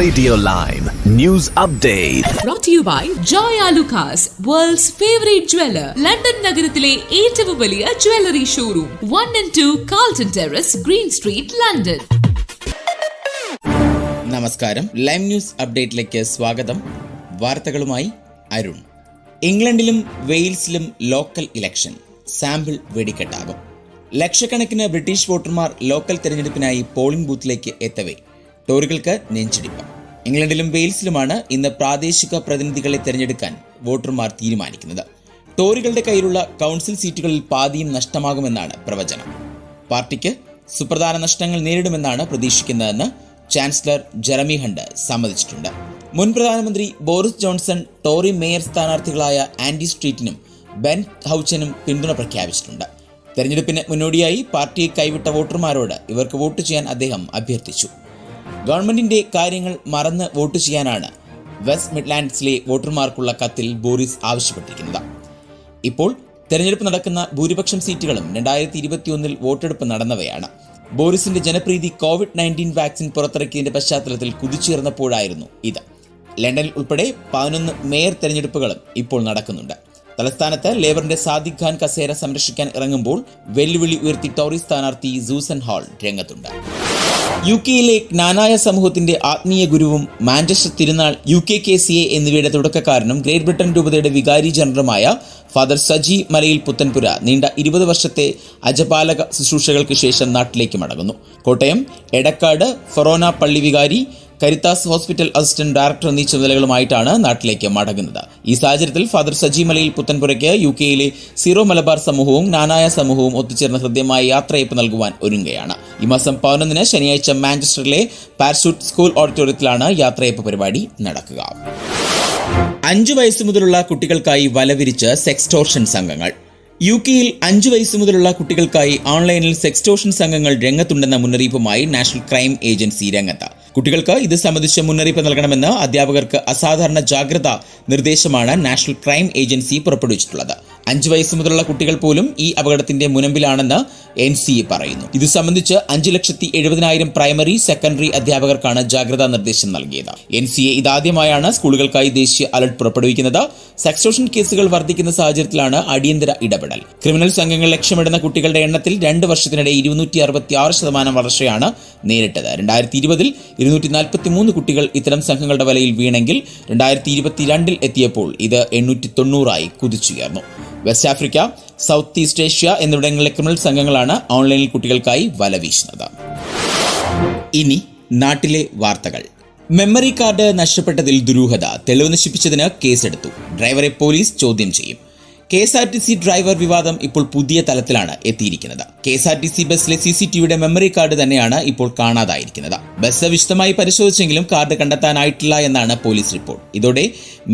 Radio Line News Update. Brought to you by Joy Alucas, world's favorite jeweler. London നഗരത്തിലെ ഏറ്റവും വലിയ jewellery showroom 1 and 2 Carlton Terrace, Green Street, London. നമസ്കാരം. Lime news അപ്ഡേറ്റിലേക്ക് സ്വാഗതം. വാർത്തകളുമായി അരുൺ. ഇംഗ്ലണ്ടിലും വെയിൽസിലും ലോക്കൽ ഇലക്ഷൻ. സാമ്പിൾ വെടിക്കെട്ടാകും. ലക്ഷക്കണക്കിന് ബ്രിട്ടീഷ് വോട്ടർമാർ ലോക്കൽ തെരഞ്ഞെടുപ്പിനായി പോളിംഗ് ബൂത്തിലേക്ക് എത്തവേ ടോറികൾക്ക് നെഞ്ചിടിപ്പ്. ഇംഗ്ലണ്ടിലും വെയിൽസിലുമാണ് ഇന്ന് പ്രാദേശിക പ്രതിനിധികളെ തെരഞ്ഞെടുക്കാൻ വോട്ടർമാർ തീരുമാനിക്കുന്നത്. ടോറികളുടെ കയ്യിലുള്ള കൗൺസിൽ സീറ്റുകളിൽ പാതിയും നഷ്ടമാകുമെന്നാണ് പ്രവചനം. പാർട്ടിക്ക് സുപ്രധാന നഷ്ടങ്ങൾ നേരിടുമെന്നാണ് പ്രതീക്ഷിക്കുന്നതെന്ന് ചാൻസലർ ജെറമി ഹണ്ട് സമ്മതിച്ചിട്ടുണ്ട്. മുൻ പ്രധാനമന്ത്രി ബോറിസ് ജോൺസൺ, ടോറി മേയർ സ്ഥാനാർത്ഥികളായ ആൻഡി സ്ട്രീറ്റിനും ബെൻ ഹൗച്ചനും പിന്തുണ പ്രഖ്യാപിച്ചിട്ടുണ്ട്. തെരഞ്ഞെടുപ്പിന് മുന്നോടിയായി പാർട്ടിയെ കൈവിട്ട വോട്ടർമാരോട് ഇവർക്ക് വോട്ട് ചെയ്യാൻ അദ്ദേഹം അഭ്യർത്ഥിച്ചു. ഗവൺമെന്റിന്റെ കാര്യങ്ങൾ മറന്ന് വോട്ട് ചെയ്യാനാണ് വെസ്റ്റ് മിഡ്ലാൻഡ്സിലെ വോട്ടർമാർക്കുള്ള കത്തിൽ ബോറിസ് ആവശ്യപ്പെട്ടിരിക്കുന്നത്. ഇപ്പോൾ തെരഞ്ഞെടുപ്പ് നടക്കുന്ന ഭൂരിപക്ഷം സീറ്റുകളും 2021 വോട്ടെടുപ്പ് നടന്നവയാണ്. ബോറിസിന്റെ ജനപ്രീതി COVID-19 വാക്സിൻ പുറത്തിറക്കിയതിന്റെ പശ്ചാത്തലത്തിൽ കുതിച്ചുയർന്നപ്പോഴായിരുന്നു ഇത്. ലണ്ടനിൽ ഉൾപ്പെടെ 11 മേയർ തെരഞ്ഞെടുപ്പുകളും ഇപ്പോൾ നടക്കുന്നുണ്ട്. തലസ്ഥാനത്ത് ലേബറിന്റെ സാദിഖ് ഖാൻ കസേര സംരക്ഷിക്കാൻ ഇറങ്ങുമ്പോൾ വെല്ലുവിളി ഉയർത്തി ടോറി സ്ഥാനാർത്ഥി സൂസൻ ഹാൾ രംഗത്തുണ്ട്. UK-യിലെ ജ്ഞാനായ സമൂഹത്തിന്റെ ആത്മീയ ഗുരുവും മാഞ്ചസ്റ്റർ തിരുനാൾ UKKCA എന്നിവയുടെ തുടക്കക്കാരനും ഗ്രേറ്റ് ബ്രിട്ടൻ രൂപതയുടെ വികാരി ജനറലുമായ ഫാദർ സജി മലയിൽ പുത്തൻപുര നീണ്ട 20 വർഷത്തെ അജപാലക ശുശ്രൂഷകൾക്ക് ശേഷം നാട്ടിലേക്ക് മടങ്ങുന്നു. കോട്ടയം എടക്കാട് ഫൊറോന പള്ളി വികാരി, കരിത്താസ് ഹോസ്പിറ്റൽ അസിസ്റ്റന്റ് ഡയറക്ടർ എന്നീ ചുമതലകളുമായിട്ടാണ് നാട്ടിലേക്ക് മടങ്ങുന്നത്. ഈ സാഹചര്യത്തിൽ ഫാദർ സജി മലയിൽ പുത്തൻപുരയ്ക്ക് UK-യിലെ സീറോ മലബാർ സമൂഹവും ജ്ഞാനായ സമൂഹവും ഒത്തുചേർന്ന് ഹൃദ്യമായ യാത്രയയപ്പ് നൽകുവാൻ ഒരുങ്ങുകയാണ്. ഈ മാസം 11 ശനിയാഴ്ച മാഞ്ചസ്റ്ററിലെ പാരഷൂട്ട് സ്കൂൾ ഓഡിറ്റോറിയത്തിലാണ് യാത്രയയപ്പ് പരിപാടി നടക്കുക. 5 വയസ്സ് മുതലുള്ള കുട്ടികൾക്കായി വലവിരിച്ച് സെക്സ്റ്റോർഷൻ സംഘങ്ങൾ. UK-യിൽ 5 വയസ്സ് മുതലുള്ള കുട്ടികൾക്കായി ഓൺലൈനിൽ സെക്സ്റ്റോർഷൻ സംഘങ്ങൾ രംഗത്തുണ്ടെന്ന മുന്നറിയിപ്പുമായി നാഷണൽ ക്രൈം ഏജൻസി രംഗത്ത്. കുട്ടികൾക്ക് ഇത് സംബന്ധിച്ച് മുന്നറിയിപ്പ് നൽകണമെന്ന് അധ്യാപകർക്ക് അസാധാരണ ജാഗ്രതാ നിർദ്ദേശമാണ് നാഷണൽ ക്രൈം ഏജൻസി പുറപ്പെടുവിച്ചിട്ടുള്ളത്. 5 വയസ്സ് മുതലുള്ള കുട്ടികൾ പോലും ഈ അപകടത്തിന്റെ മുനമ്പിലാണെന്ന് NCA പറയുന്നു. ഇത് സംബന്ധിച്ച് 5,70,000 പ്രൈമറി, സെക്കൻഡറി അധ്യാപകർക്കാണ് ജാഗ്രതാ നിർദ്ദേശം നൽകിയത്. NCA ഇതാദ്യമായാണ് സ്കൂളുകൾക്കായി ദേശീയ അലർട്ട് പുറപ്പെടുവിക്കുന്നത്. സെക്സ്റ്റോർഷൻ കേസുകൾ വർദ്ധിക്കുന്ന സാഹചര്യത്തിലാണ് അടിയന്തര ഇടപെടൽ. ക്രിമിനൽ സംഘങ്ങൾ ലക്ഷ്യമിടുന്ന കുട്ടികളുടെ എണ്ണത്തിൽ 2 വർഷത്തിനിടെ 266% വളർച്ചയാണ് നേരിട്ടത്. 2020 243 കുട്ടികൾ ഇത്തരം സംഘങ്ങളുടെ വലയിൽ വീണെങ്കിൽ 2022 എത്തിയപ്പോൾ ഇത് 890 കുതിച്ചുയർന്നു. West Africa, South East Asia എന്നിവിടങ്ങളിലെ ക്രിമിനൽ സംഘങ്ങളാണ് ഓൺലൈനിൽ കുട്ടികൾക്കായി വല വീശുന്നത്. ഇനി നാട്ടിലെ വാർത്തകൾ. മെമ്മറി കാർഡ് നഷ്ടപ്പെട്ടതിൽ ദുരൂഹത. തെളിവ് നശിപ്പിച്ചതിന് കേസെടുത്തു. ഡ്രൈവറെ പോലീസ് ചോദ്യം ചെയ്യും. KSRTC ഡ്രൈവർ വിവാദം ഇപ്പോൾ പുതിയ തലത്തിലാണ് എത്തിയിരിക്കുന്നത്. KSRTC ബസ്സിലെ CCTVയുടെ മെമ്മറി കാർഡ് തന്നെയാണ് ഇപ്പോൾ കാണാതായിരിക്കുന്നത്. ബസ് വിശദമായി പരിശോധിച്ചെങ്കിലും കാർഡ് കണ്ടെത്താനായിട്ടില്ല എന്നാണ് പോലീസ് റിപ്പോർട്ട്. ഇതോടെ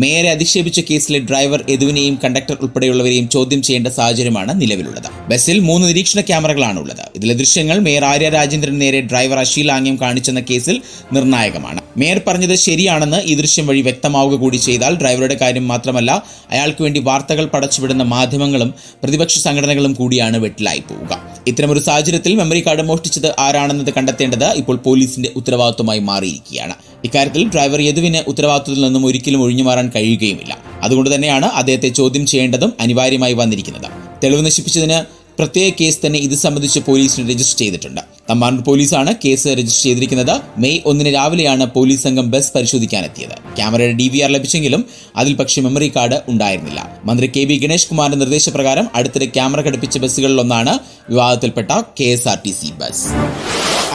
മേയറെ അധിക്ഷേപിച്ച കേസിലെ ഡ്രൈവർ യദുവിനെയും കണ്ടക്ടർ ഉൾപ്പെടെയുള്ളവരെയും ചോദ്യം ചെയ്യേണ്ട സാഹചര്യമാണ് നിലവിലുള്ളത്. ബസ്സിൽ 3 നിരീക്ഷണ ക്യാമറകളാണ് ഉള്ളത്. ഇതിലെ ദൃശ്യങ്ങൾ മേയർ ആര്യ രാജേന്ദ്രന് നേരെ ഡ്രൈവർ അശ്ലീലാംഗ്യം കാണിച്ചെന്ന കേസിൽ നിർണായകമാണ്. മേയർ പറഞ്ഞത് ശരിയാണെന്ന് ഈ ദൃശ്യം വഴി വ്യക്തമാവുക കൂടി ചെയ്താൽ ഡ്രൈവറുടെ കാര്യം മാത്രമല്ല, അയാൾക്ക് വേണ്ടി വാർത്തകൾ പടച്ചുവിടുന്ന മാധ്യമങ്ങളും പ്രതിപക്ഷ സംഘടനകളും കൂടിയാണ് വെട്ടിലായി പോവുക. ഇത്തരമൊരു സാഹചര്യത്തിൽ മെമ്മറി കാർഡ് മോഷ്ടിച്ചത് ആരാണെന്നത് കണ്ടെത്തേണ്ടത് ഇപ്പോൾ പോലീസിന്റെ ഉത്തരവാദിത്വമായി മാറിയിരിക്കുകയാണ്. ഇക്കാര്യത്തിൽ ഡ്രൈവർ യദുവിന് ഉത്തരവാദിത്വത്തിൽ നിന്നും ഒരിക്കലും ഒഴിഞ്ഞു മാറാൻ കഴിയുകയുമില്ല. അതുകൊണ്ട് തന്നെയാണ് അദ്ദേഹത്തെ ചോദ്യം ചെയ്യേണ്ടതും അനിവാര്യമായി വന്നിരിക്കുന്നത്. തെളിവ് നശിപ്പിച്ചതിന് പ്രത്യേക കേസ് തന്നെ ഇത് സംബന്ധിച്ച് പോലീസിന് രജിസ്റ്റർ ചെയ്തിട്ടുണ്ട്. തമ്പാനൂർ പോലീസാണ് കേസ് രജിസ്റ്റർ ചെയ്തിരിക്കുന്നത്. മെയ് 1 രാവിലെയാണ് പോലീസ് സംഘം ബസ് പരിശോധിക്കാനെത്തിയത്. ക്യാമറയുടെ DVR ലഭിച്ചെങ്കിലും അതിൽ പക്ഷേ മെമ്മറി കാർഡ് ഉണ്ടായിരുന്നില്ല. മന്ത്രി KB ഗണേഷ് കുമാറിന്റെ നിർദ്ദേശപ്രകാരം അടുത്തിടെ ക്യാമറ ഘടിപ്പിച്ച ബസ്സുകളിലൊന്നാണ് വിവാദത്തിൽപ്പെട്ട KSRTC ബസ്.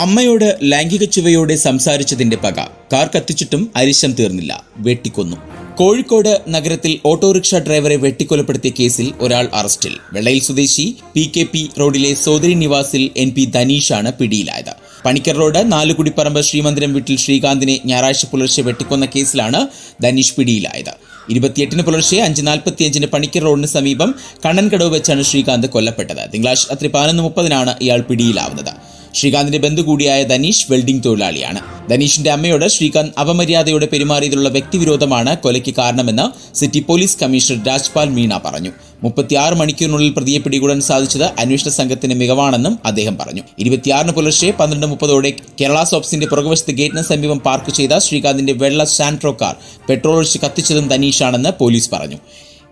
അമ്മയോട് ലൈംഗിക ചുവയോടെ സംസാരിച്ചതിന്റെ പക. കാർ കത്തിച്ചിട്ടും അരിശം തീർന്നില്ല, വെട്ടിക്കൊന്നു. കോഴിക്കോട് നഗരത്തിൽ ഓട്ടോറിക്ഷ ഡ്രൈവറെ വെട്ടിക്കൊലപ്പെടുത്തിയ കേസിൽ ഒരാൾ അറസ്റ്റിൽ. വെള്ളയിൽ സ്വദേശി PKP റോഡിലെ സോദരി നിവാസിൽ NP ധനീഷാണ് പിടിയിലായത്. പണിക്കർ റോഡ് 4 കുടിപ്പറമ്പ് ശ്രീമന്ദിരം വീട്ടിൽ ശ്രീകാന്തിനെ ഞായറാഴ്ച പുലർച്ചെ വെട്ടിക്കൊന്ന കേസിലാണ് ധനീഷ് പിടിയിലായത്. 28 പുലർച്ചെ 5:45 പണിക്കർ റോഡിന് സമീപം കണ്ണൻകടവ് വെച്ചാണ് ശ്രീകാന്ത് കൊല്ലപ്പെട്ടത്. തിങ്കളാഴ്ച രാത്രി 11:30 ഇയാൾ പിടിയിലാവുന്നത്. ശ്രീകാന്തിന്റെ ബന്ധു കൂടിയായ ധനീഷ് വെൽഡിംഗ് തൊഴിലാളിയാണ്. ധനീഷിന്റെ അമ്മയോട് ശ്രീകാന്ത് അപമര്യാദയോടെ പെരുമാറിയതിലുള്ള വ്യക്തിവിരോധമാണ് കൊലയ്ക്ക് കാരണമെന്ന് city police commissioner Rajpal Meena പറഞ്ഞു. 36 മണിക്കൂറിനുള്ളിൽ പ്രതിയെ പിടികൂടാൻ സാധിച്ചത് അന്വേഷണ സംഘത്തിന്റെ മികവാണെന്നും അദ്ദേഹം പറഞ്ഞു. 26 പുലർച്ചെ 12:30 കേരള സോപ്സിന്റെ പുറകുവശത്ത് ഗേറ്റിന് സമീപം പാർക്ക് ചെയ്ത ശ്രീകാന്തിന്റെ വെള്ള സാൻട്രോ കാർ പെട്രോൾ ഒഴിച്ച് കത്തിച്ചതും തനീഷാണെന്ന് പോലീസ് പറഞ്ഞു.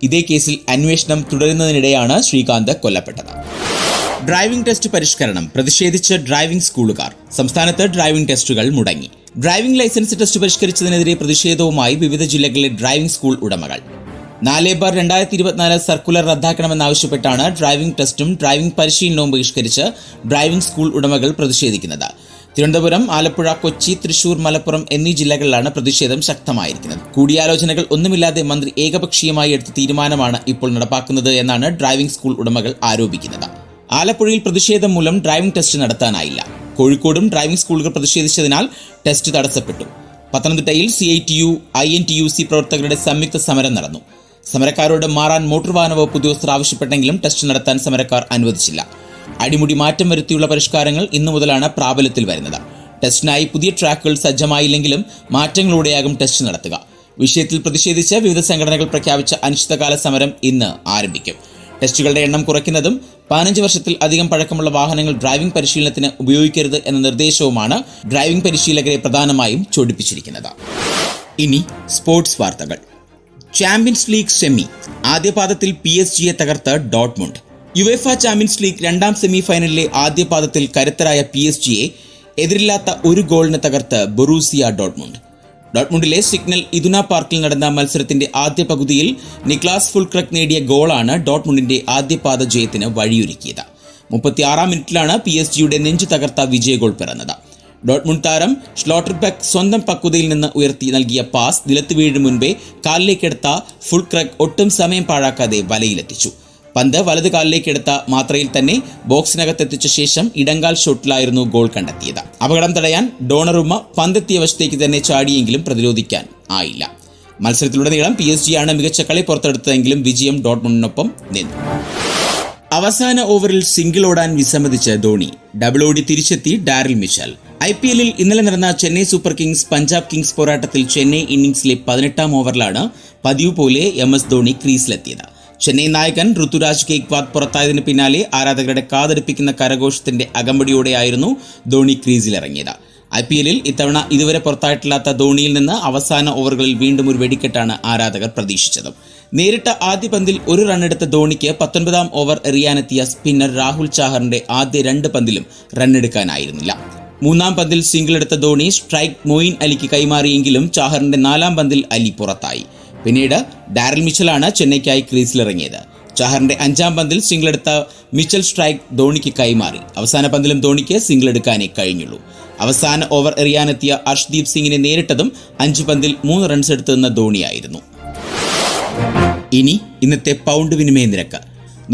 ഇതേ കേസിൽ അന്വേഷണം തുടരുന്നതിനിടെയാണ് ശ്രീകാന്ത് കൊല്ലപ്പെട്ടത്. ഡ്രൈവിംഗ് ടെസ്റ്റ് പരിഷ്കരണം പ്രതിഷേധിച്ച് ഡ്രൈവിംഗ് സ്കൂളുകാർ. സംസ്ഥാനത്ത് ഡ്രൈവിംഗ് ടെസ്റ്റുകൾ മുടങ്ങി. ഡ്രൈവിംഗ് ലൈസൻസ് ടെസ്റ്റ് പരിഷ്കരിച്ചതിനെതിരെ പ്രതിഷേധവുമായി വിവിധ ജില്ലകളിലെ ഡ്രൈവിംഗ് സ്കൂൾ ഉടമകൾ. 4/2024 സർക്കുലർ റദ്ദാക്കണമെന്നാവശ്യപ്പെട്ടാണ് ഡ്രൈവിംഗ് ടെസ്റ്റും ഡ്രൈവിംഗ് പരിശീലനവും ബഹിഷ്കരിച്ച് ഡ്രൈവിംഗ് സ്കൂൾ ഉടമകൾ പ്രതിഷേധിക്കുന്നത്. തിരുവനന്തപുരം, ആലപ്പുഴ, കൊച്ചി, തൃശൂർ, മലപ്പുറം എന്നീ ജില്ലകളിലാണ് പ്രതിഷേധം ശക്തമായിരിക്കുന്നത്. കൂടിയാലോചനകൾ ഒന്നുമില്ലാതെ മന്ത്രി ഏകപക്ഷീയമായി എടുത്ത തീരുമാനമാണ് ഇപ്പോൾ നടപ്പാക്കുന്നത് എന്നാണ് ഡ്രൈവിംഗ് സ്കൂൾ ഉടമകൾ ആരോപിക്കുന്നത്. ആലപ്പുഴയിൽ പ്രതിഷേധം മൂലം ഡ്രൈവിംഗ് ടെസ്റ്റ് നടത്താനായില്ല. കോഴിക്കോടും ഡ്രൈവിംഗ് സ്കൂളുകൾ പ്രതിഷേധിച്ചതിനാൽ ടെസ്റ്റ് തടസ്സപ്പെട്ടു. പത്തനംതിട്ടയിൽ CITU, INTUC പ്രവർത്തകരുടെ സംയുക്ത സമരം നടന്നു. സമരക്കാരോട് മാറാൻ മോട്ടോർ വാഹന വകുപ്പ് ഉദ്യോഗസ്ഥർ ആവശ്യപ്പെട്ടെങ്കിലും ടെസ്റ്റ് നടത്താൻ സമരക്കാർ അനുവദിച്ചില്ല. അടിമുടി മാറ്റം വരുത്തിയുള്ള പരിഷ്കാരങ്ങൾ ഇന്നു മുതലാണ് പ്രാബല്യത്തിൽ വരുന്നത്. ടെസ്റ്റിനായി പുതിയ ട്രാക്കുകൾ സജ്ജമായില്ലെങ്കിലും മാറ്റങ്ങളോടെയാകും ടെസ്റ്റ് നടത്തുക. വിഷയത്തിൽ പ്രതിഷേധിച്ച് വിവിധ സംഘടനകൾ പ്രഖ്യാപിച്ച അനിശ്ചിതകാല സമരം ഇന്ന് ആരംഭിക്കും. ടെസ്റ്റുകളുടെ എണ്ണം കുറയ്ക്കുന്നതും 15 വർഷത്തിൽ അധികം പഴക്കമുള്ള വാഹനങ്ങൾ ഡ്രൈവിംഗ് പരിശീലനത്തിന് ഉപയോഗിക്കരുത് എന്ന നിർദ്ദേശവുമാണ് ഡ്രൈവിംഗ് പരിശീലകരെ പ്രധാനമായും ചൊടിപ്പിച്ചിരിക്കുന്നത്. ഇനി സ്പോർട്സ് വാർത്തകൾ. Champions League semi. ആദ്യപാദത്തിൽ PSG തകർത്ത് ഡോട്ട്മുണ്ട്. യുവേഫ ചാമ്പ്യൻസ് ലീഗ് രണ്ടാം സെമി ഫൈനലിലെ ആദ്യപാദത്തിൽ കരുത്തരായ PSG എതിരില്ലാത്ത ഒരു ഗോളിന് തകർത്ത് ബൊറൂസിയ ഡോട്ട്മുണ്ട്. ഡോട്ട്മുണ്ടിലെ സിഗ്നൽ ഇദുന പാർക്കിൽ നടന്ന മത്സരത്തിന്റെ ആദ്യ പകുതിയിൽ നിക്ലാസ് ഫുൾക്രഗ് നേടിയ ഗോളാണ് ഡോട്ട്മുണ്ടിന്റെ ആദ്യപാദ ജയത്തിന് വഴിയൊരുക്കിയത്. 36-ാം മിനിറ്റിലാണ് PSG നെഞ്ചു തകർത്ത വിജയ ഗോൾ പിറന്നത്. ഡോട്ട്മുണ്ട് താരം ഷ്ലോട്ടർബെക്ക് സ്വന്തം പക്വതയിൽ നിന്ന് ഉയർത്തി നൽകിയ പാസ് നിലത്ത് വീഴും മുൻപേ കാലിലേക്കെടുത്ത ഫുൾക്രഗ് ഒട്ടും സമയം പാഴാക്കാതെ വലയിലെത്തിച്ചു. പന്ത് വലത് കാലിലേക്കെടുത്ത മാത്രയിൽ തന്നെ ബോക്സിനകത്തെത്തിച്ച ശേഷം ഇടങ്കാൽ ഷോട്ടിലായിരുന്നു ഗോൾ കണ്ടെത്തിയത്. അപകടം തടയാൻ ഡോണറുമ്മ പന്തെത്തിയ വശത്തേക്ക് തന്നെ ചാടിയെങ്കിലും പ്രതിരോധിക്കാൻ ആയില്ല. മത്സരത്തിലുടനീളം PSG മികച്ച കളി പുറത്തെടുത്തതെങ്കിലും വിജയം ഡോട്ട്മുണ്ടിനൊപ്പം നിന്നു. അവസാന ഓവറിൽ സിംഗിൾ ഓടാൻ വിസമ്മതിച്ച ധോണി. ഡബിൾ ഓടി തിരിച്ചെത്തി ഡാരിൽ മിച്ചൽ. IPL-ൽ ഇന്നലെ നടന്ന Chennai super Kings Punjab Kings പോരാട്ടത്തിൽ ചെന്നൈ ഇന്നിംഗ്സിലെ 18-ാം ഓവറിലാണ് പതിവ് പോലെ MS ധോണി ക്രീസിലെത്തിയത്. ചെന്നൈ നായകൻ ഋതുരാജ് ഗെയ്ക്വാദ് പുറത്തായതിനു പിന്നാലെ ആരാധകരുടെ കാതടിപ്പിക്കുന്ന കരഘോഷത്തിന്റെ അകമ്പടിയോടെയായിരുന്നു ധോണി ക്രീസിലിറങ്ങിയത്. IPL-ൽ ഇത്തവണ ഇതുവരെ പുറത്തായിട്ടില്ലാത്ത ധോണിയിൽ നിന്ന് അവസാന ഓവറുകളിൽ വീണ്ടും ഒരു വെടിക്കെട്ടാണ് ആരാധകർ പ്രതീക്ഷിച്ചത്. നേരിട്ട ആദ്യ പന്തിൽ ഒരു റണ്ണെടുത്ത ധോണിക്ക് 19-ാം ഓവർ എറിയാനെത്തിയ സ്പിന്നർ രാഹുൽ ചാഹറിന്റെ ആദ്യ 2 പന്തിലും റണ്ണെടുക്കാനായിരുന്നില്ല. 3-ാം പന്തിൽ സിംഗിൾ എടുത്ത ധോണി സ്ട്രൈക്ക് മൊയിൻ അലിക്ക് കൈമാറിയെങ്കിലും ചാഹറിന്റെ 4-ാം പന്തിൽ അലി പുറത്തായി. പിന്നീട് ഡാരൽ മിച്ചലാണ് ചെന്നൈക്കായി ക്രീസിലിറങ്ങിയത്. ചാഹറിന്റെ 5-ാം പന്തിൽ സിംഗിൾ എടുത്ത മിച്ചൽ സ്ട്രൈക്ക് ധോണിക്ക് കൈമാറി. അവസാന പന്തിലും ധോണിക്ക് സിംഗിൾ എടുക്കാനേ കഴിഞ്ഞുള്ളൂ. അവസാന ഓവർ എറിയാനെത്തിയ അർഷ്ദീപ് സിംഗിനെ നേരിട്ടതും 5 പന്തിൽ 3 റൺസ് എടുത്തെന്ന ധോണിയായിരുന്നു. ഇനി ഇന്നത്തെ പൗണ്ട് വിനിമയ നിരക്ക്.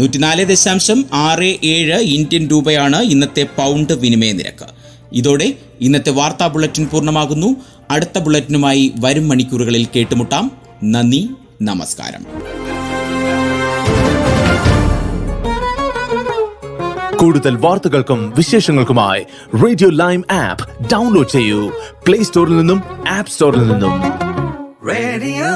104.67 ഇന്ത്യൻ രൂപയാണ് ഇന്നത്തെ പൗണ്ട് വിനിമയ നിരക്ക്. ഇതോടെ ഇന്നത്തെ വാർത്താ ബുള്ളറ്റിൻ പൂർണ്ണമാകുന്നു. അടുത്ത ബുള്ളറ്റിനുമായി വരും മണിക്കൂറുകളിൽ കേട്ടുമുട്ടാം. നന്ദി, നമസ്കാരം. കൂടുതൽ വാർത്തകൾക്കും വിശേഷങ്ങൾക്കുമായി റേഡിയോ ലൈം ആപ്പ് ഡൗൺലോഡ് ചെയ്യൂ. പ്ലേ സ്റ്റോറിൽ നിന്നും ആപ്പ് സ്റ്റോറിൽ നിന്നും. Radio